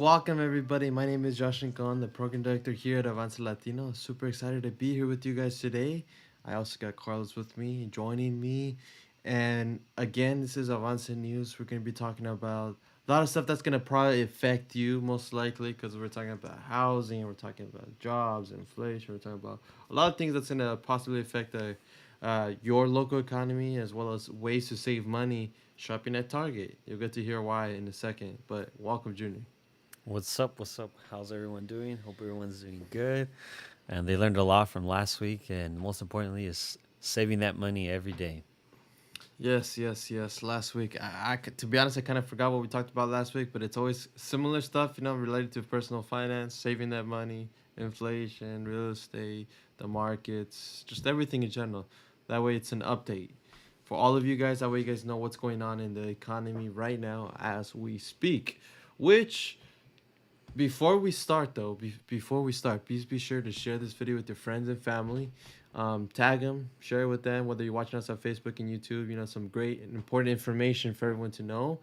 Welcome, everybody. My name is Josh Rincon, the program director here at Avance Latino. Super excited to be here with you guys today. I also got Carlos with me, joining me. And again, this is Avance News. We're going to be talking about a lot of stuff that's going to probably affect you, most likely, because we're talking about housing, we're talking about jobs, inflation, we're talking about a lot of things that's going to possibly affect your local economy, as well as ways to save money shopping at Target. You'll get to hear why in a second. But welcome, Junior. What's up? What's up? How's everyone doing? Hope everyone's doing good. And they learned a lot from last week, and most importantly, is saving that money every day. Yes. Last week, to be honest, I kind of forgot what we talked about last week, but it's always similar stuff, related to personal finance, saving that money, inflation, real estate, the markets, just everything in general. That way, it's an update for all of you guys. That way, you guys know what's going on in the economy right now as we speak. Which, before we start, though, before we start, please be sure to share this video with your friends and family. Tag them, share it with them, whether you're watching us on Facebook and YouTube. Some great and important information for everyone to know.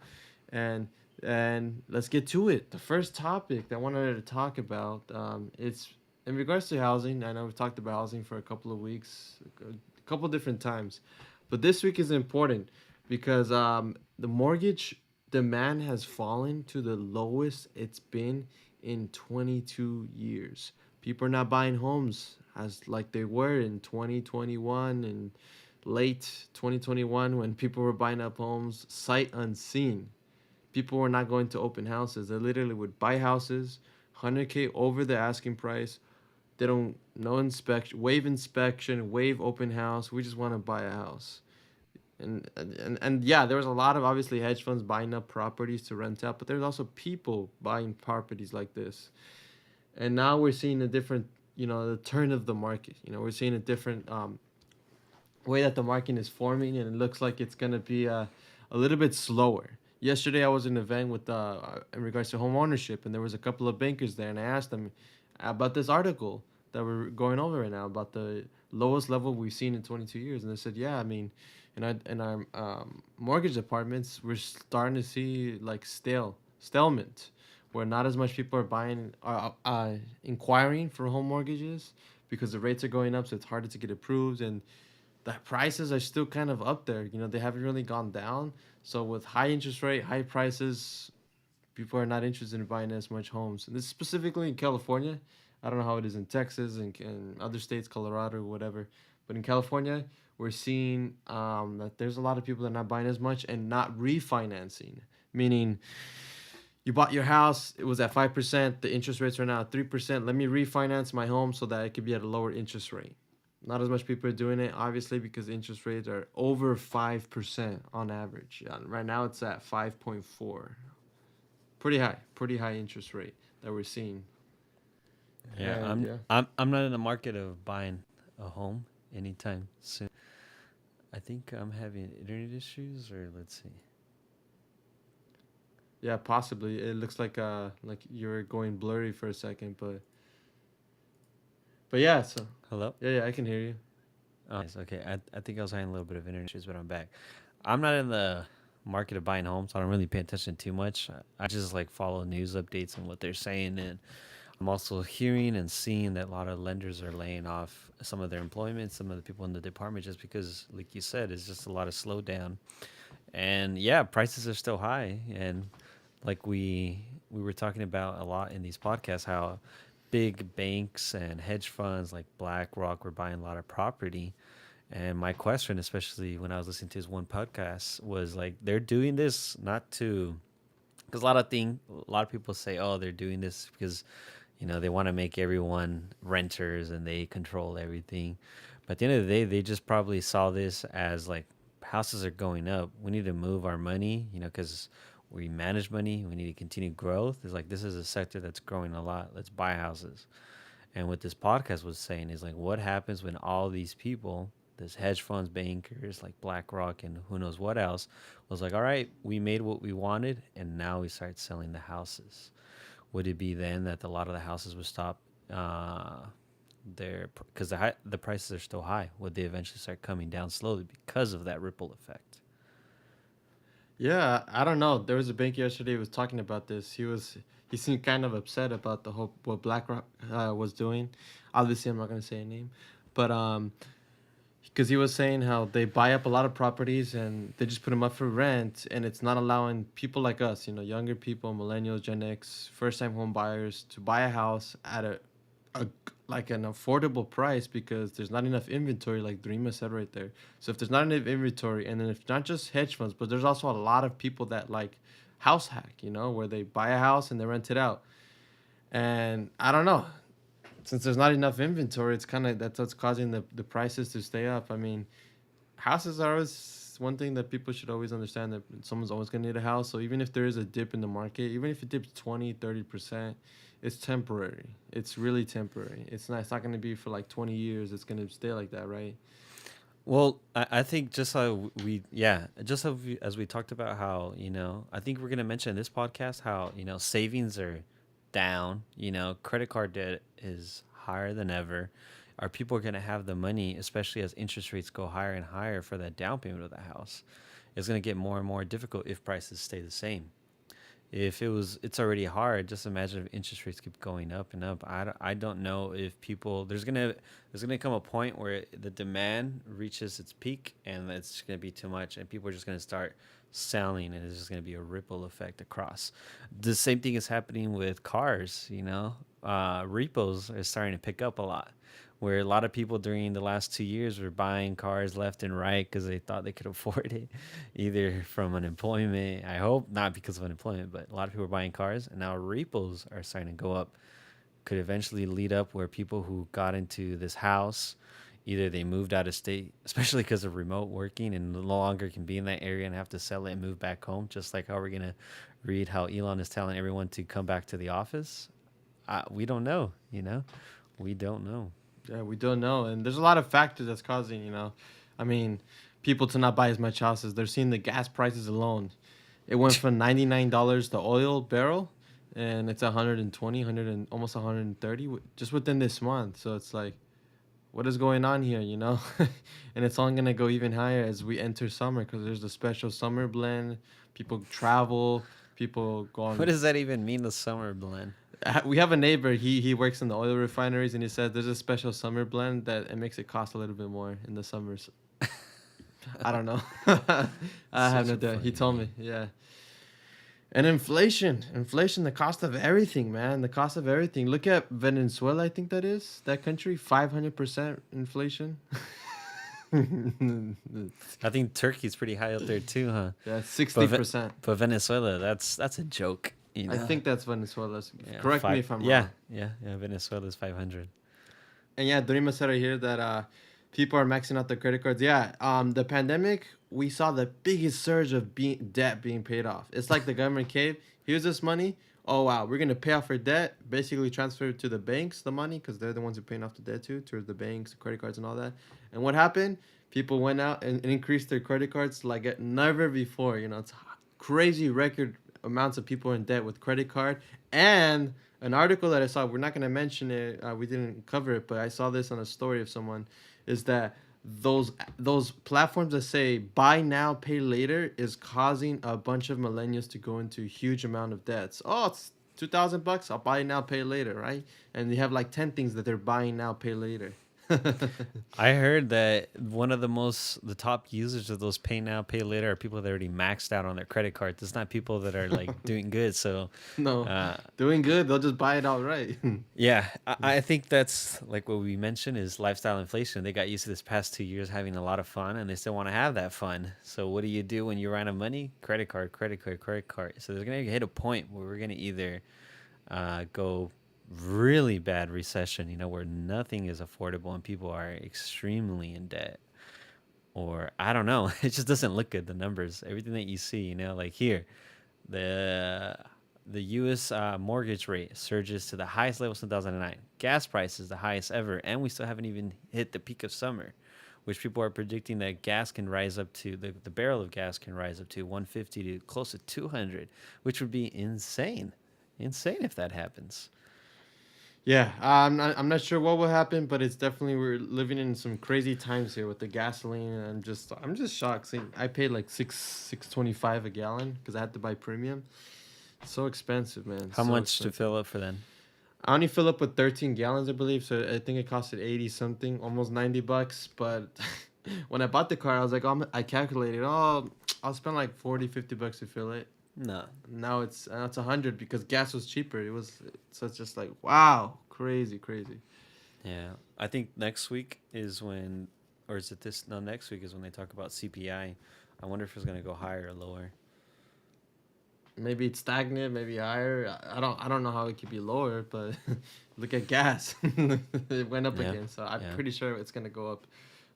And and let's get to it. The first topic that I wanted to talk about, it's in regards to housing. I know we've talked about housing for a couple of weeks, a couple different times, but this week is important because the mortgage demand has fallen to the lowest it's been in 22 years. People are not buying homes as like they were in 2021 and late 2021 when people were buying up homes sight unseen. People were not going to open houses. They literally would buy houses 100K over the asking price. They don't no inspection, waive open house. We just want to buy a house. And yeah, there was a lot of obviously hedge funds buying up properties to rent out, but there's also people buying properties like this. And now we're seeing a different, the turn of the market. We're seeing a different way that the market is forming, and it looks like it's gonna be a little bit slower. Yesterday, I was in an event with in regards to home ownership, and there was a couple of bankers there, and I asked them about this article that we're going over right now about the lowest level we've seen in 22 years, and they said, yeah, I mean, in our mortgage departments, we're starting to see like stalemate, where not as much people are buying, inquiring for home mortgages because the rates are going up, so it's harder to get approved, and the prices are still kind of up there. They haven't really gone down. So with high interest rate, high prices, people are not interested in buying as much homes. And this is specifically in California. I don't know how it is in Texas and other states, Colorado, whatever. But in California, we're seeing that there's a lot of people that are not buying as much and not refinancing. Meaning, you bought your house, it was at 5%, the interest rates are now at 3%. Let me refinance my home so that it could be at a lower interest rate. Not as much people are doing it, obviously, because interest rates are over 5% on average. Yeah, right now it's at 5.4. Pretty high interest rate that we're seeing. Yeah, And I'm yeah. I'm I'm not in the market of buying a home anytime soon. I think I'm having internet issues, or let's see. Yeah, possibly. It looks like you're going blurry for a second, but yeah, so Hello. yeah, I can hear you. Nice. Okay, I think I was having a little bit of internet issues, but I'm back. I'm not in the market of buying homes, so I don't really pay attention too much. I just like follow news updates and what they're saying, and I'm also hearing and seeing that a lot of lenders are laying off some of their employment, some of the people in the department, just because, like you said, it's just a lot of slowdown. And yeah, prices are still high, and like we were talking about a lot in these podcasts, how big banks and hedge funds like BlackRock were buying a lot of property. And my question, especially when I was listening to his one podcast, was like they're doing this not to, because a lot of people say, oh, they're doing this because they want to make everyone renters and they control everything. But at the end of the day, they just probably saw this as like houses are going up. We need to move our money, because we manage money. We need to continue growth. It's like this is a sector that's growing a lot. Let's buy houses. And what this podcast was saying is like, what happens when all these people, this hedge funds, bankers like BlackRock and who knows what else, was like, all right, we made what we wanted, and now we start selling the houses. Would it be then that a lot of the houses would stop there because the prices are still high? Would they eventually start coming down slowly because of that ripple effect? Yeah, I don't know. There was a bank yesterday who was talking about this. he seemed kind of upset about the whole what BlackRock was doing. Obviously, I'm not gonna say a name, but because he was saying how they buy up a lot of properties and they just put them up for rent, and it's not allowing people like us, younger people, millennials, Gen X, first time home buyers, to buy a house at a like an affordable price because there's not enough inventory, like Dreama said right there. So if there's not enough inventory, and then if not just hedge funds, but there's also a lot of people that like house hack, where they buy a house and they rent it out. And I don't know, since there's not enough inventory, it's kind of that's what's causing the prices to stay up. I mean, houses are always one thing that people should always understand, that someone's always going to need a house. So even if there is a dip in the market, even if it dips 20, 30%, it's temporary. It's really temporary. It's not going to be for like 20 years. It's going to stay like that, right? Well, I think just how just as we talked about how, I think we're going to mention in this podcast how, savings are down, credit card debt is higher than ever. Are people going to have the money, especially as interest rates go higher and higher for that down payment of the house? It's going to get more and more difficult if prices stay the same. If it's already hard, just imagine if interest rates keep going up and up. I don't know if people, there's gonna come a point where the demand reaches its peak and it's gonna be too much, and people are just gonna start selling, and it's just gonna be a ripple effect across. The same thing is happening with cars. Repos are starting to pick up a lot, where a lot of people during the last 2 years were buying cars left and right because they thought they could afford it, either from unemployment. I hope not because of unemployment, but a lot of people are buying cars, and now repos are starting to go up. Could eventually lead up where people who got into this house, either they moved out of state, especially because of remote working, and no longer can be in that area and have to sell it and move back home. Just like how we're gonna read how Elon is telling everyone to come back to the office. We don't know. We don't know. Yeah, we don't know. And there's a lot of factors that's causing, I mean, people to not buy as much houses. They're seeing the gas prices alone. It went from $99 the oil barrel, and it's 120, 100 and almost 130 just within this month. So it's like, what is going on here, And it's only going to go even higher as we enter summer, because there's the special summer blend. People travel, people go What on. does that even mean, the summer blend? We have a neighbor. He works in the oil refineries, and he said there's a special summer blend that it makes it cost a little bit more in the summers. I don't know. I have Such no a idea. He funny told me, man. yeah. And inflation, the cost of everything, man, the cost of everything. Look at Venezuela. I think that is that country, 500% inflation. I think Turkey's pretty high up there too, huh? Yeah, But 60%. but Venezuela, that's a joke, I think that's Venezuela. Yeah, Correct me five. if I'm Yeah, wrong. yeah. Venezuela's 500. And yeah, Dorima said right here that people are maxing out their credit cards. Yeah, the pandemic, we saw the biggest surge of debt being paid off. It's like the government cave. Here's this money. Oh wow, we're gonna pay off our debt. Basically, transfer to the banks the money, because they're the ones who are paying off the debt to the banks, the credit cards, and all that. And what happened? People went out and increased their credit cards like never before. It's crazy record amounts of people in debt with credit card. And an article that I saw, we're not going to mention it, we didn't cover it, but I saw this on a story of someone, is that those platforms that say buy now pay later is causing a bunch of millennials to go into a huge amount of debts. Oh, it's $2,000, I'll buy now pay later, right? And they have like 10 things that they're buying now pay later. I heard that the top users of those pay now, pay later are people that already maxed out on their credit cards. It's not people that are like doing good. So, No, uh, doing good, they'll just buy it outright. yeah, I think that's like what we mentioned is lifestyle inflation. They got used to this past 2 years having a lot of fun, and they still want to have that fun. So, what do you do when you run out of money? Credit card, credit card, credit card. So, they're going to hit a point where we're going to either go really bad recession, where nothing is affordable and people are extremely in debt. Or I don't know, it just doesn't look good. The numbers, everything that you see, like here, the the U.S. Mortgage rate surges to the highest level since 2009. Gas prices the highest ever, and we still haven't even hit the peak of summer, which people are predicting that gas can rise up to the barrel of gas can rise up to 150 to close to 200, which would be insane if that happens. Yeah, I'm not sure what will happen, but it's definitely, we're living in some crazy times here with the gasoline. And I'm just shocked. See, I paid like 6.25 a gallon because I had to buy premium. So expensive, man. How So much to expensive. fill up for then? I only fill up with 13 gallons, I believe. So I think it costed 80 something, almost $90. But when I bought the car, I was like, I calculated, oh, I'll spend like 40, $50 to fill it. No. Now it's 100 because gas was cheaper. So it's just like, wow, crazy, crazy. Yeah. I think next week is when, or is it this? No, next week is when they talk about CPI. I wonder if it's going to go higher or lower. Maybe it's stagnant, maybe higher. I don't know how it could be lower, but look at gas. It went up Yeah. again, so I'm Yeah. pretty sure it's gonna go up.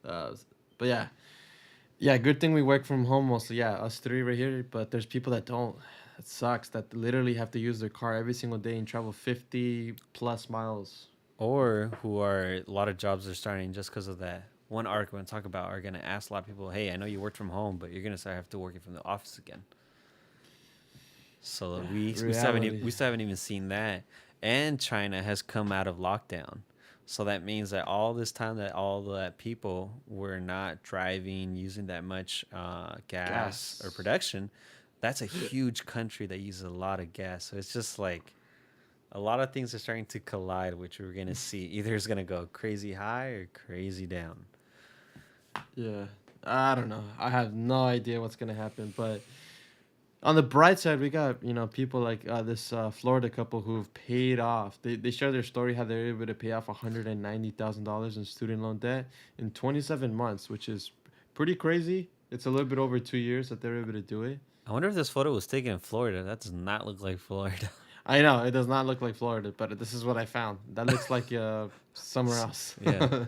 But yeah, yeah. Good thing we work from home mostly. Yeah, us three right here. But there's people that don't. It sucks that literally have to use their car every single day and travel 50 plus miles. Or who are, a lot of jobs are starting just because of that. One article we're going to talk about are going to ask a lot of people, hey, I know you worked from home, but you're going to start have to working from the office again. So Reality. we still haven't even seen that, and China has come out of lockdown. So that means that all this time that all that people were not driving, using that much gas or Gas. production, that's a huge country that uses a lot of gas. So it's just like a lot of things are starting to collide, which we're gonna see. Either it's gonna go crazy high or crazy down. Yeah. I don't know. I have no idea what's gonna happen, but on the bright side, we got people like this Florida couple who've paid off. They share their story how they're able to pay off $190,000 in student loan debt in 27 months, which is pretty crazy. It's a little bit over 2 years that they're able to do it. I wonder if this photo was taken in Florida. That does not look like Florida. I know it does not look like Florida, but this is what I found. That looks like somewhere else. Yeah,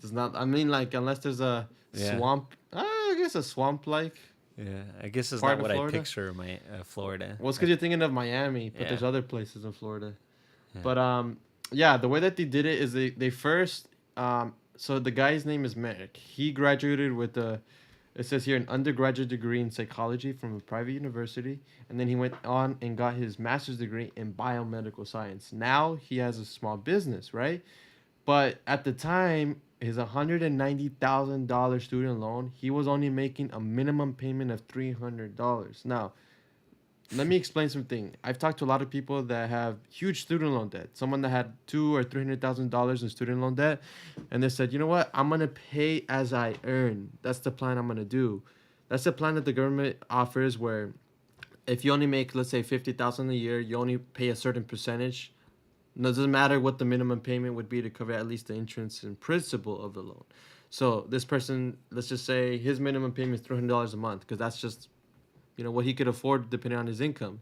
Does not. I mean, like unless there's a yeah. swamp. I guess a swamp like Yeah, I guess it's not part of what I Florida. picture my Florida. Well, it's because you're thinking of Miami, but Yeah, there's other places in Florida. yeah. But yeah, the way that they did it is they first so the guy's name is Merrick. He graduated with a it says here an undergraduate degree in psychology from a private university, and then he went on and got his master's degree in biomedical science. Now he has a small business, right? But at the time, his $190,000 student loan, he was only making a minimum payment of $300. Now, let me explain something. I've talked to a lot of people that have huge student loan debt. Someone that had $200,000 or $300,000 in student loan debt, and they said, you know what? I'm gonna pay as I earn. That's the plan I'm gonna do. That's the plan that the government offers, where if you only make, let's say, 50,000 a year, you only pay a certain percentage. No, it doesn't matter what the minimum payment would be to cover at least the interest and principal of the loan. So this person, let's just say his minimum payment is $300 a month, because that's just what he could afford depending on his income.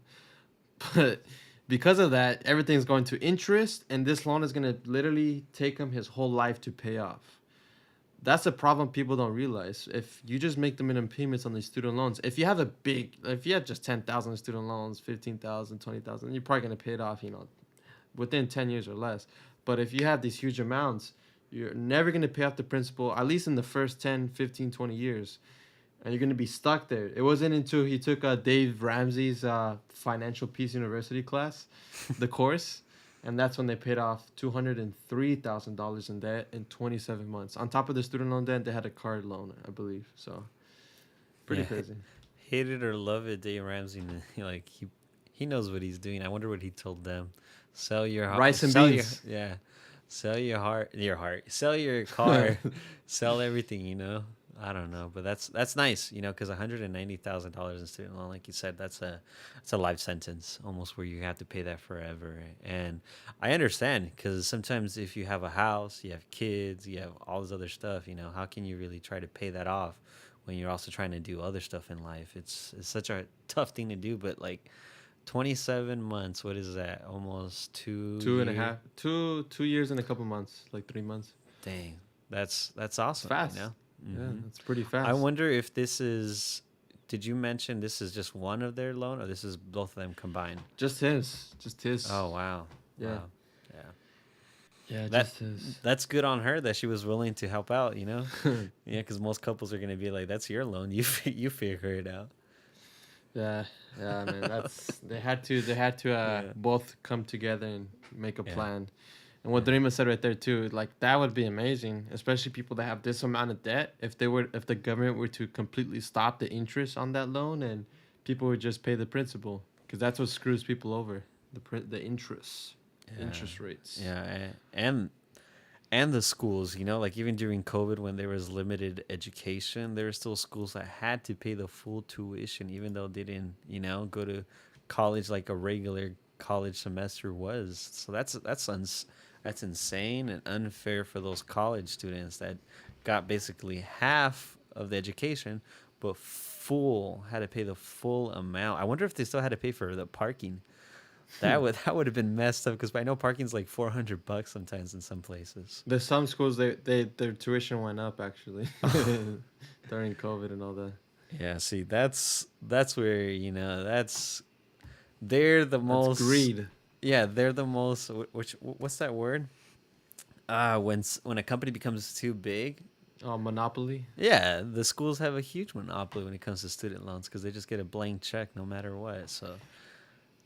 But because of that, everything's going to interest, and this loan is going to literally take him his whole life to pay off. That's a problem people don't realize. If you just make the minimum payments on these student loans, if you have just 10,000 student loans, 15,000, 20,000, you're probably going to pay it off, within 10 years or less. But if you have these huge amounts, you're never going to pay off the principal, at least in the first 10, 15, 20 years. And you're going to be stuck there. It wasn't until he took Dave Ramsey's Financial Peace University class, the course, and that's when they paid off $203,000 in debt in 27 months. On top of the student loan debt, they had a card loan, I believe. So, pretty Yeah, crazy. hate it or love it, Dave Ramsey, man, like he knows what he's doing. I wonder what he told them. Sell your Rice and sell your beans. yeah, sell your heart, sell your car, sell everything. I don't know, but that's nice. Because $190,000 in student loan, like you said, that's a life sentence almost where you have to pay that forever. And I understand because sometimes if you have a house, you have kids, you have all this other stuff. How can you really try to pay that off when you're also trying to do other stuff in life? It's such a tough thing to do, but like 27 months, what is that? Almost two Two and a years. half, 2 years and a couple months, like 3 months. Dang, that's It's awesome. fast. Yeah, Hmm. it's pretty I fast. wonder if this is. Did you mention this is just one of their loan, or this is both of them combined? Just his. Just his. Oh wow, Yeah. wow, yeah. Yeah, That just his. that's good on her that she was willing to help out. Yeah, because most couples are gonna be like, "That's your loan. You figure it out." Yeah, yeah, man. They had to Yeah, both come together and make a yeah, plan. And what yeah. Dreama said right there too, like that would be amazing, especially people that have this amount of debt. If the government were to completely stop the interest on that loan and people would just pay the principal. because that's what screws people over. The Yeah, interest rates. yeah, and the schools, like even during COVID when there was limited education, there were still schools that had to pay the full tuition, even though they didn't, go to college like a regular college semester was. So that's insane and unfair for those college students that got basically half of the education, but full had to pay the full amount. I wonder if they still had to pay for the parking. That would have been messed up because I know parking's like $400 sometimes in some places. There's some schools they their tuition went up actually during COVID and all that. Yeah, see, that's where they're the That's most. greed. Yeah, they're the most. What's that word? When a company becomes too big, Oh, monopoly. yeah, the schools have a huge monopoly when it comes to student loans because they just get a blank check no matter what. So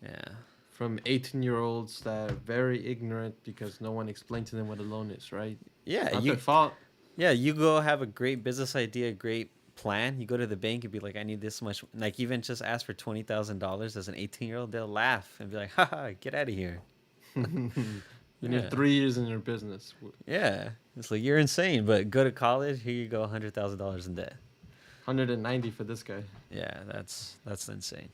yeah, From 18-year-olds that are very ignorant because no one explained to them what a loan is, right? It's yeah, not their fault. you go have a great business idea, great plan. You go to the bank and be like, I need this much. Like even just ask for $20,000 as an 18-year-old, they'll laugh and be like, haha, get out of here. You need Yeah. 3 years in your business. Yeah, it's like you're insane, but go to college. Here you go, $100,000 in debt. 190 for this guy. Yeah, that's insane.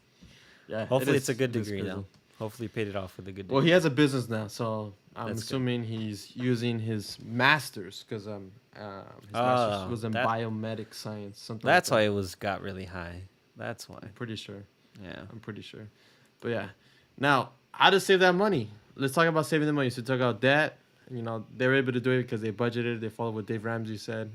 Yeah, it Hopefully, it's a is. good It is degree crazy. though. Hopefully, you paid it off with a good Well, he degree. has a business now, so I'm That's good. assuming he's using his master's because his master's Oh, was in that biomedic science, something like that's that. why it was got really high. That's why. I'm pretty sure. Yeah. I'm pretty sure. But yeah, now how to save that money? Let's talk about saving the money. So talk about debt. You know they're able to do it because they budgeted. They follow what Dave Ramsey said.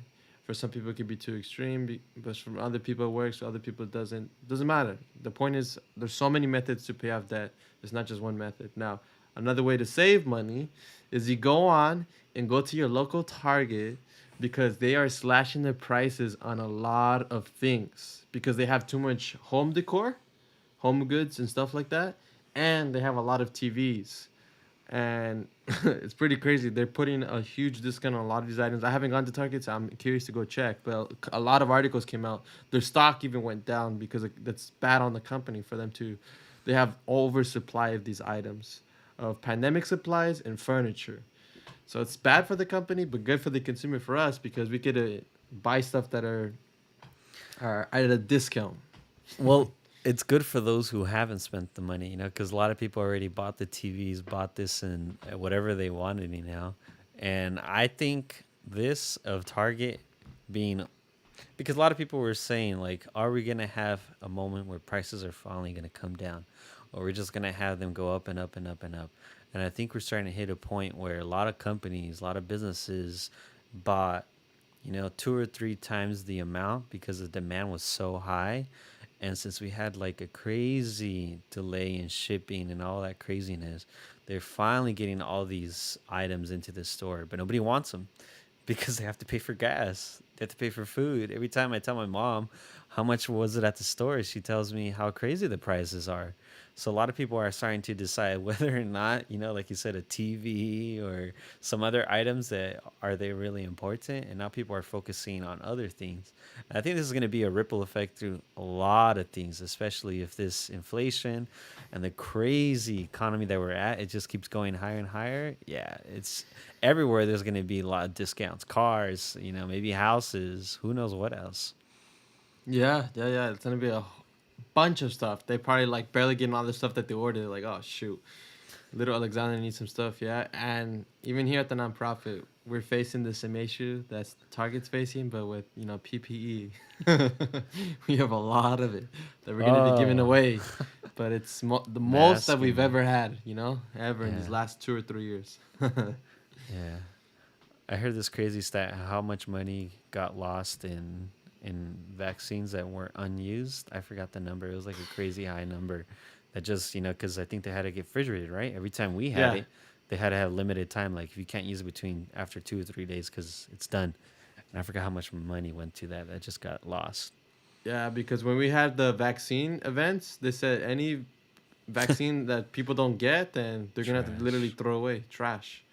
For some people, it could be too extreme, but for other people, it works. For other people, it doesn't. Doesn't matter. The point is, there's so many methods to pay off debt. It's not just one method. Now, another way to save money is you go on and go to your local Target because they are slashing the prices on a lot of things because they have too much home decor, home goods, and stuff like that, and they have a lot of TVs and it's pretty crazy. They're putting a huge discount on a lot of these items. I haven't gone to Target, so I'm curious to go check. But a lot of articles came out. Their stock even went down because that's bad on the company for them to. They have oversupply of these items, of pandemic supplies and furniture. So it's bad for the company, but good for the consumer for us because we could buy stuff that are at a discount. Well, it's good for those who haven't spent the money, because a lot of people already bought the TVs, bought this and whatever they wanted, And I think this of Target being because a lot of people were saying like, are we gonna have a moment where prices are finally gonna come down, or we're just gonna have them go up and up and up and up? And I think we're starting to hit a point where a lot of companies, a lot of businesses bought, two or three times the amount because the demand was so high. And since we had like a crazy delay in shipping and all that craziness, they're finally getting all these items into the store, but nobody wants them because they have to pay for gas. They have to pay for food. Every time I tell my mom how much was it at the store, she tells me how crazy the prices are. So a lot of people are starting to decide whether or not, like you said, a TV or some other items that are they really important, and now people are focusing on other things. And I think this is going to be a ripple effect through a lot of things, especially if this inflation and the crazy economy that we're at, it just keeps going higher and higher. Yeah, it's everywhere. There's going to be a lot of discounts, cars, maybe houses, who knows what else. Yeah, yeah, yeah. It's gonna be a bunch of stuff. They probably like barely getting all the stuff that they ordered. Like, oh shoot, little Alexander needs some stuff. Yeah, and even here at the nonprofit, we're facing the same issue that's Target's facing, but with PPE. We have a lot of it that we're gonna be giving Oh, away, but it's the most that we've masking. ever had. Ever in these Yeah, last 2 or 3 years. yeah. I heard this crazy stat how much money got lost in vaccines that weren't unused. I forgot the number. It was like a crazy high number that just, because I think they had to get refrigerated, right? Every time we had Yeah, it, they had to have limited time. Like if you can't use it between after 2 or 3 days because it's done. And I forgot how much money went to that. That just got lost. yeah. Because when we had the vaccine events, they said any vaccine that people don't get, then they're gonna have to literally Trash. throw away trash.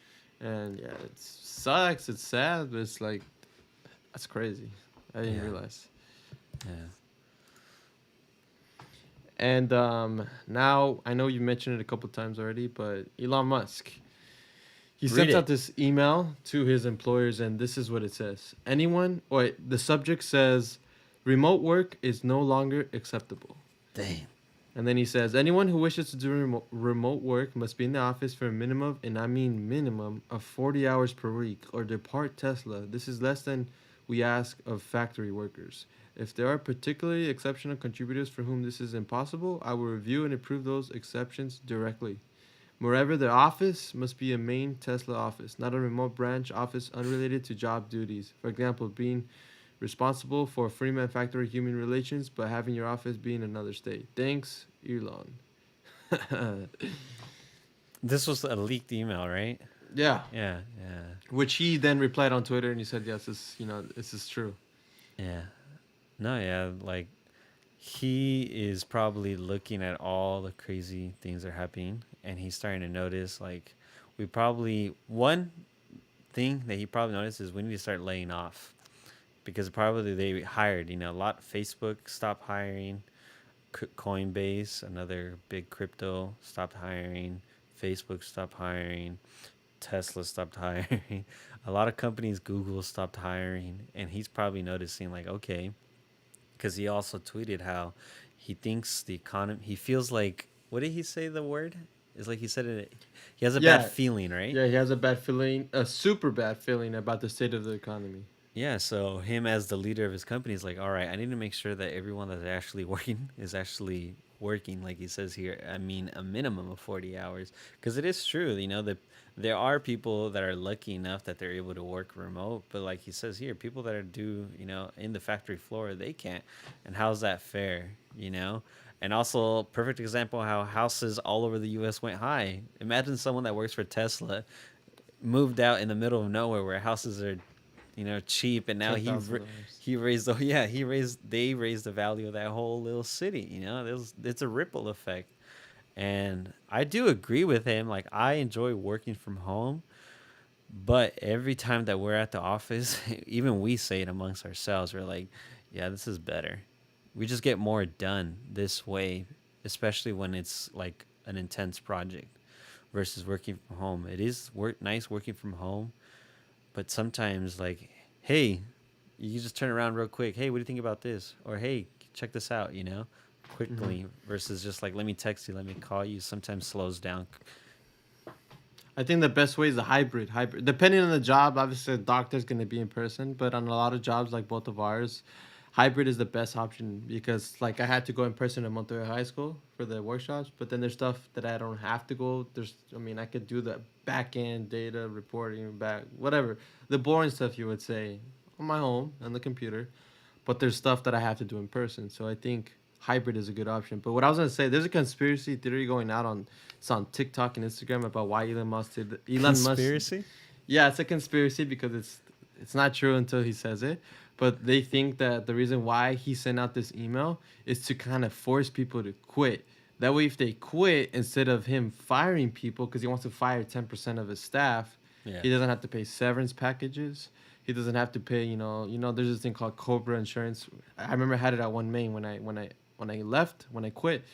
And yeah, it sucks. It's sad, but it's like that's crazy. I didn't Yeah. realize. Yeah. And now I know you mentioned it a couple times already, but Elon Musk, he Read sent out it. this email to his employers, and this is what it says: anyone, or the subject says, remote work is no longer acceptable. Dang. And then he says, anyone who wishes to do remote work must be in the office for a minimum, and I mean minimum, of 40 hours per week or depart Tesla. This is less than we ask of factory workers. If there are particularly exceptional contributors for whom this is impossible, I will review and approve those exceptions directly. Moreover, the office must be a main Tesla office, not a remote branch office unrelated to job duties. For example, being responsible for Freeman Factory human relations, but having your office be in another state. Thanks, Elon. This was a leaked email, right? Yeah. Yeah, yeah, Which he then replied on Twitter and he said, yes, this is true. yeah. No, yeah, like he is probably looking at all the crazy things that are happening and he's starting to notice like we probably one thing that he probably noticed is we need to start laying off because probably they hired, a lot. Facebook stopped hiring, Coinbase, another big crypto, stopped hiring, Facebook stopped hiring, Tesla stopped hiring, a lot of companies, Google stopped hiring, and he's probably noticing like, okay, because he also tweeted how he thinks the economy, he feels like, what did he say the word? It's like he said it, he has a bad Yeah. feeling, right? Yeah, he has a bad feeling, a super bad feeling about the state of the economy. Yeah, so him as the leader of his company is like, all right, I need to make sure that everyone that's actually working is actually working, like he says here. I mean, a minimum of 40 hours, because it is true, that there are people that are lucky enough that they're able to work remote, but like he says here, people that are in the factory floor, they can't. And how's that fair? And also, perfect example how houses all over the U.S. went high. Imagine someone that works for Tesla moved out in the middle of nowhere where houses are cheap, and now $10,000. he raised the yeah they raised the value of that whole little city. It's a ripple effect, and I do agree with him. Like I enjoy working from home, but every time that we're at the office, even we say it amongst ourselves, we're like, yeah, this is better. We just get more done this way, especially when it's like an intense project versus working from home. It is nice working from home, but sometimes, like, hey, you just turn around real quick. Hey, what do you think about this? Or hey, check this out. Hmm. Quickly versus just like let me text you, let me call you. Sometimes slows down. I think the best way is the hybrid. Hybrid, depending on the job. Obviously, a doctor's going to be in person, but on a lot of jobs like both of ours, hybrid is the best option because like I had to go in person at Monterey High School for the workshops, but then there's stuff that I don't have to go. I mean, I could do the back end data reporting, back whatever the boring stuff you would say on my home on the computer, but there's stuff that I have to do in person. So I think hybrid is a good option. But what I was gonna say, there's a conspiracy theory going out on it's on TikTok and Instagram about why Elon Musk. Conspiracy? Yeah, it's a conspiracy because it's not true until he says it. But they think that the reason why he sent out this email is to kind of force people to quit. That way, if they quit, instead of him firing people, because he wants to fire 10% of his staff, Yeah. he doesn't have to pay severance packages. He doesn't have to pay, there's this thing called Cobra insurance. I remember I had it at one main when I quit.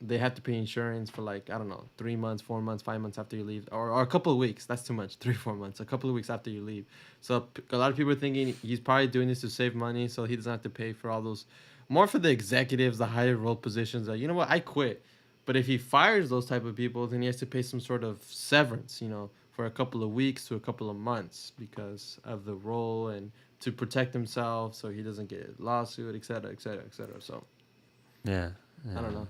They have to pay insurance for like I don't know 3 months, 4 months, 5 months after you leave, or a couple of weeks. That's too much. 3 4 months, a couple of weeks after you leave. So a lot of people are thinking he's probably doing this to save money, so he doesn't have to pay for all those, more for the executives, the higher role positions. That I quit, but if he fires those type of people, then he has to pay some sort of severance, for a couple of weeks to a couple of months because of the role and to protect himself so he doesn't get a lawsuit, et cetera, et cetera, et cetera. So Yeah. I don't Yeah. know.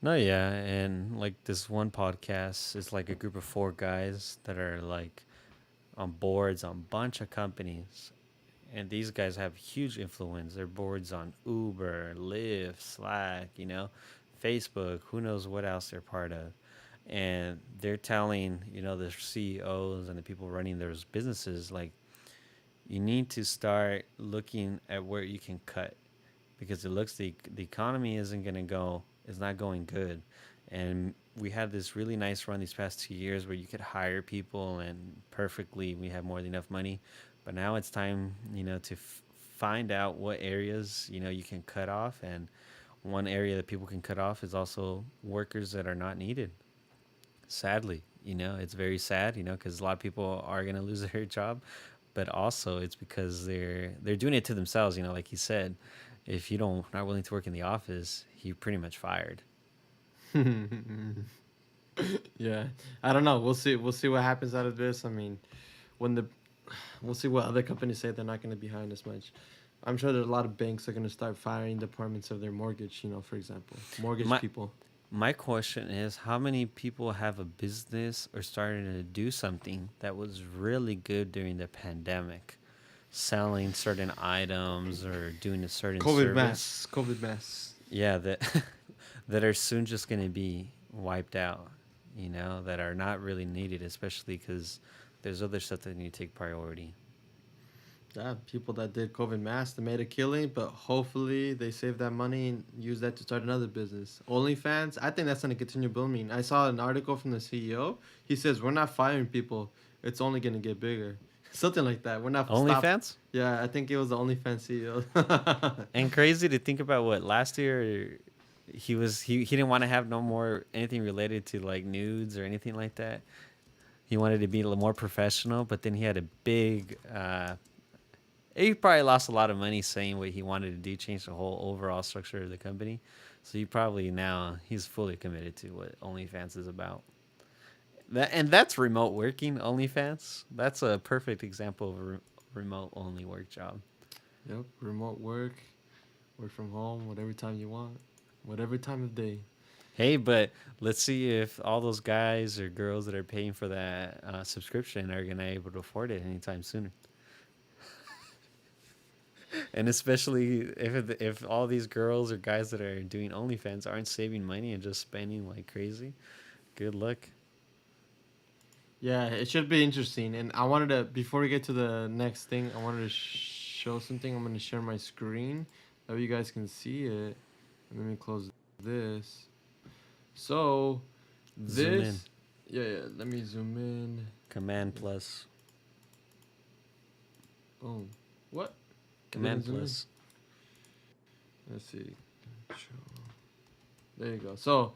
No, yeah, and like this one podcast is like a group of four guys that are like on boards on a bunch of companies, and these guys have huge influence. They're boards on Uber, Lyft, Slack, Facebook, who knows what else they're part of. And they're telling, the CEOs and the people running those businesses, like, you need to start looking at where you can cut because it looks the economy isn't going to go, is not going good. And we had this really nice run these past 2 years where you could hire people and perfectly we have more than enough money. But now it's time, to find out what areas, you can cut off and one area that people can cut off is also workers that are not needed. Sadly, it's very sad, because a lot of people are going to lose their job, but also it's because they're doing it to themselves, like he said. If you don't not willing to work in the office, you pretty much fired. Yeah, I don't know. We'll see. We'll see what happens out of this. I mean, when the we'll see what other companies say they're not going to be hiring as much. I'm sure there's a lot of banks that are going to start firing departments of their mortgage. For example, mortgage My people. my question is, how many people have a business or started to do something that was really good during the pandemic, selling certain items or doing a certain COVID service? mess. COVID mess. Yeah, that that are soon just going to be wiped out, that are not really needed, especially because there's other stuff that need to take priority. Yeah, people that did COVID mask, they made a killing, but hopefully they save that money and use that to start another business. OnlyFans, I think that's going to continue booming. I saw an article from the CEO. He says, we're not firing people. It's only going to get bigger. Something like that. We're not stop. OnlyFans? Yeah, I think it was the OnlyFans CEO. And crazy to think about what last year he didn't want to have no more anything related to like nudes or anything like that. He wanted to be a little more professional, but then he had a big he probably lost a lot of money saying what he wanted to do, change the whole overall structure of the company. So he probably now he's fully committed to what OnlyFans is about. That's remote working OnlyFans. That's a perfect example of a remote only work job. Yep, remote work from home, whatever time you want, whatever time of day. Hey, but let's see if all those guys or girls that are paying for that subscription are gonna able to afford it anytime sooner. And especially if all these girls or guys that are doing OnlyFans aren't saving money and just spending like crazy, good luck. Yeah, it should be interesting. And I wanted to, before we get to the next thing, I wanted to show something. I'm going to share my screen. That way you guys can see it. And let me close this. So, Zoom in. this. Yeah, let me zoom in. Command plus. Boom. What? Command Zoom in? plus. Let's see. There you go. So,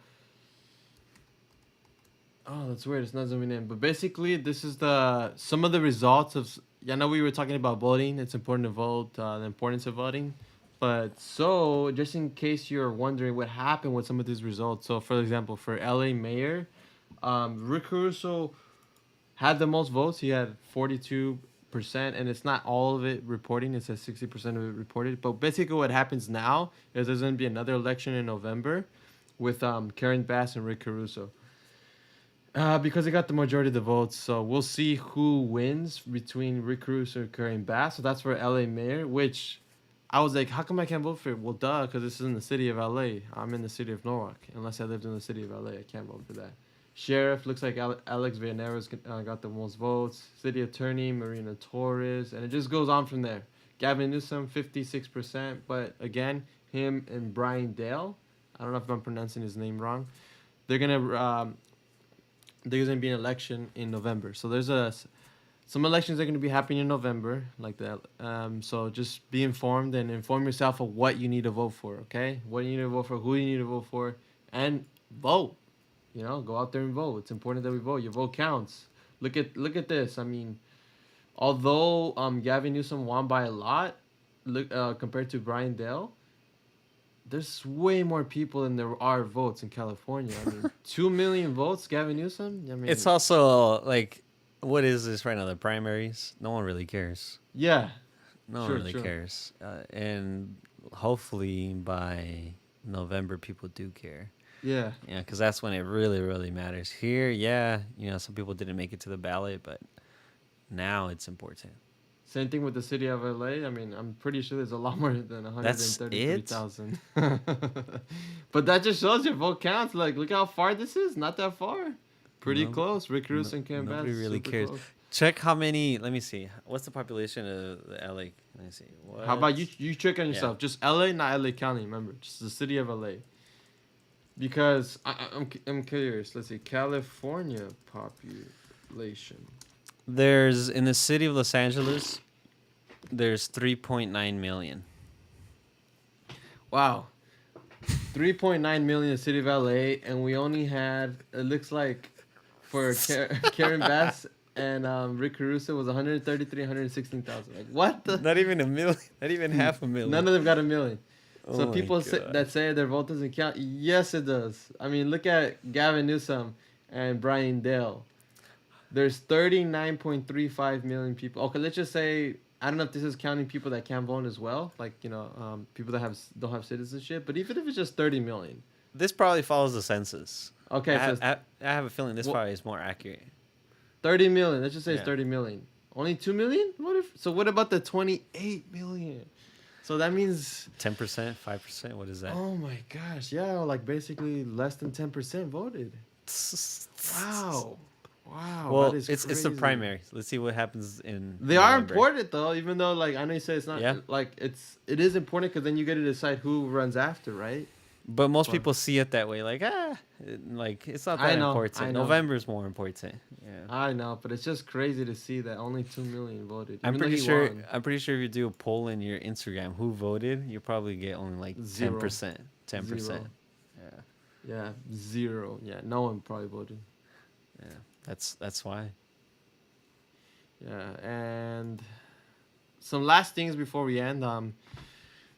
oh, that's weird. It's not zooming in. But basically, this is some of the results of. Yeah, I know we were talking about voting. It's important to vote. The importance of voting. But so, just in case you're wondering what happened with some of these results. So, for example, for LA mayor, Rick Caruso had the most votes. He had 42%, and it's not all of it reporting. It says 60% of it reported. But basically, what happens now is there's going to be another election in November with Karen Bass and Rick Caruso. Because they got the majority of the votes, so we'll see who wins between Rick Caruso and Karen Bass. So that's for LA mayor, which I was like, how come I can't vote for it? Well, duh, because this is in the city of LA. I'm in the city of Norwalk. Unless I lived in the city of LA, I can't vote for that. Sheriff looks like Alex Villanueva got the most votes. City attorney Marina Torres, and it just goes on from there. Gavin Newsom 56%, but again, him and Brian Dale. I don't know if I'm pronouncing his name wrong. They're gonna there's gonna be an election in November. So there's some elections are gonna be happening in November, like that. So just be informed and inform yourself of what you need to vote for. Okay, what you need to vote for, who you need to vote for, and vote. Go out there and vote. It's important that we vote. Your vote counts. Look at this. I mean, although Gavin Newsom won by a lot, compared to Brian Dale, there's way more people than there are votes in California. I mean, 2 million votes, Gavin Newsom. I mean, It's also like, what is this right now? The primaries? No one really cares. yeah, No one sure, really sure. cares. And hopefully by November, people do care. Yeah, Yeah, because that's when it really, really matters. Here, yeah, some people didn't make it to the ballot, but now it's important. same thing with the city of LA. I mean, I'm pretty sure there's a lot more than That's it? 133,000. But that just shows your vote counts. Like, look how far this is. Not that far. Pretty No, close. Rick Caruso and Cam Bass. nobody really Super cares. close. Check how many. Let me see. What's the population of the LA? Let me see. What? How about you check on Yeah. yourself? Just LA, not LA County. Remember, just the city of LA. Because I'm curious. Let's see, California population. There's in the city of Los Angeles. There's 3.9 million. Wow. 3.9 million in the city of LA, and we only had, it looks like, for Karen Bass and Rick Caruso was 133, 116,000. Like, what the? Not even a million. Not even half a million. None of them got a million. So Oh my people that god. say their vote doesn't count, yes, it does. I mean, look at Gavin Newsom and Brian Dale. There's 39.35 million people. Okay, let's just say, I don't know if this is counting people that can't vote as well, like, people that don't have citizenship. But even if it's just 30 million. This probably follows the census. Okay, so I have a feeling this well, probably is more accurate. 30 million. Let's just say it's Yeah. 30 million. Only 2 million? So what about the 28 million? So that means 10%, 5%. What is that? oh my gosh, yeah, like basically less than 10% voted. Wow. Wow, Well, that is it's the crazy. primaries. Let's see what happens in. They are November. important though, even though like I know you say it's not Yeah. like it is important because then you get to decide who runs after, right? But most But people see it that way, like like it's not that I know, important. I know. November's more important. Yeah. I know, but it's just crazy to see that only 2 million voted. I'm even though pretty he sure. won. I'm pretty sure if you do a poll in your Instagram, who voted, you probably get only like Zero. 10%. 10%. Zero. Yeah. Yeah, zero. Yeah, no one probably voted. Yeah. That's why. Yeah, and some last things before we end.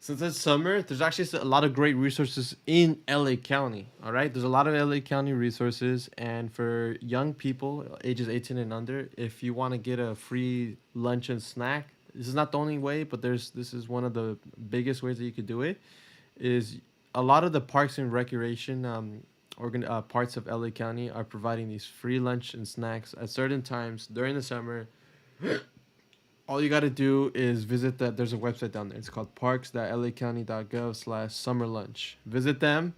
Since it's summer, there's actually a lot of great resources in LA County. All right, there's a lot of LA County resources, and for young people ages 18 and under, if you want to get a free lunch and snack, this is not the only way, but this is one of the biggest ways that you could do it. Is a lot of the parks and recreation parts of LA County are providing these free lunch and snacks at certain times during the summer. All you got to do is visit that. There's a website down there. It's called parks.lacounty.gov/summer lunch. Visit them,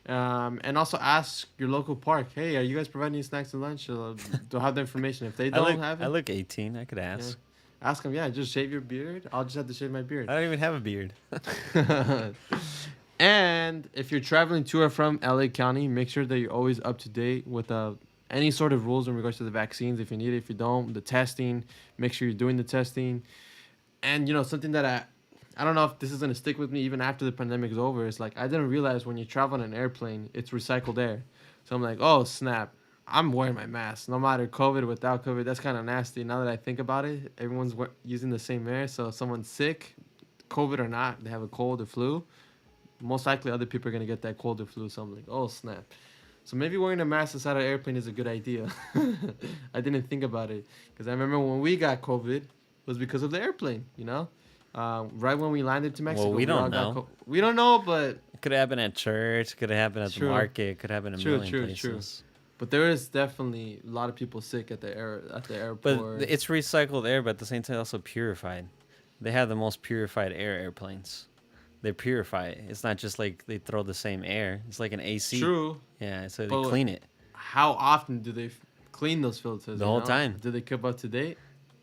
and also ask your local park. Hey, are you guys providing snacks and lunch? To have the information. If they don't have it, I look 18. I could yeah, ask. ask them. Yeah, just shave your beard. I'll just have to shave my beard. I don't even have a beard. And if you're traveling to or from LA County, make sure that you're always up to date with any sort of rules in regards to the vaccines. If you need it, if you don't, the testing, make sure you're doing the testing. And something that I don't know if this is gonna stick with me even after the pandemic is over. It's like I didn't realize when you travel on an airplane, it's recycled air. So I'm like, oh snap, I'm wearing my mask no matter COVID or without COVID. That's kind of nasty. Now that I think about it, everyone's using the same air. So if someone's sick, COVID or not, they have a cold or flu, most likely other people are gonna get that cold or flu. So I'm like, oh snap. So maybe wearing a mask inside an airplane is a good idea. I didn't think about it because I remember when we got COVID was because of the airplane. Right when we landed to Mexico. Well, we don't know. We don't know, but It could have happened at church. Could have happened at the True. market. It could happen a million places. True. But there is definitely a lot of people sick at the But airport. it's recycled air, but at the same time also purified. They have the most purified airplanes. They purify it. It's not just like they throw the same air. It's like an AC. True. Yeah, so they But clean it. How often do they clean those filters? The whole time. Do they keep up to date?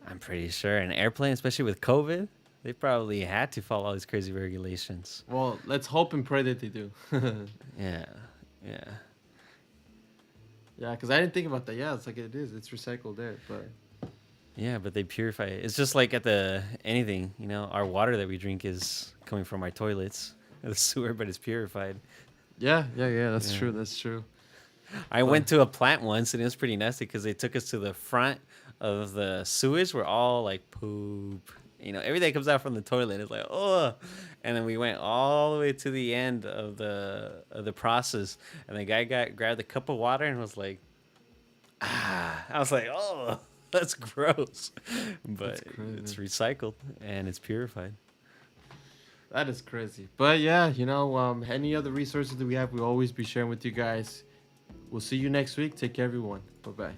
I'm pretty sure an airplane, especially with COVID, they probably had to follow all these crazy regulations. Well, let's hope and pray that they do. Yeah. Yeah, because I didn't think about that. Yeah, it's like it is. It's recycled air, but Yeah, but they purify it. It's just like at anything, our water that we drink is coming from our toilets, the sewer, but it's purified. yeah. That's Yeah. true. That's true. I went to a plant once and it was pretty nasty because they took us to the front of the sewage where all like poop, everything comes out from the toilet. It's like, oh, and then we went all the way to the end of the process, and the guy grabbed a cup of water and was like, I was like, oh, that's gross, but crazy. it's recycled and it's purified. That is crazy. But yeah, any other resources that we have, we'll always be sharing with you guys. We'll see you next week. Take care, everyone. Bye bye.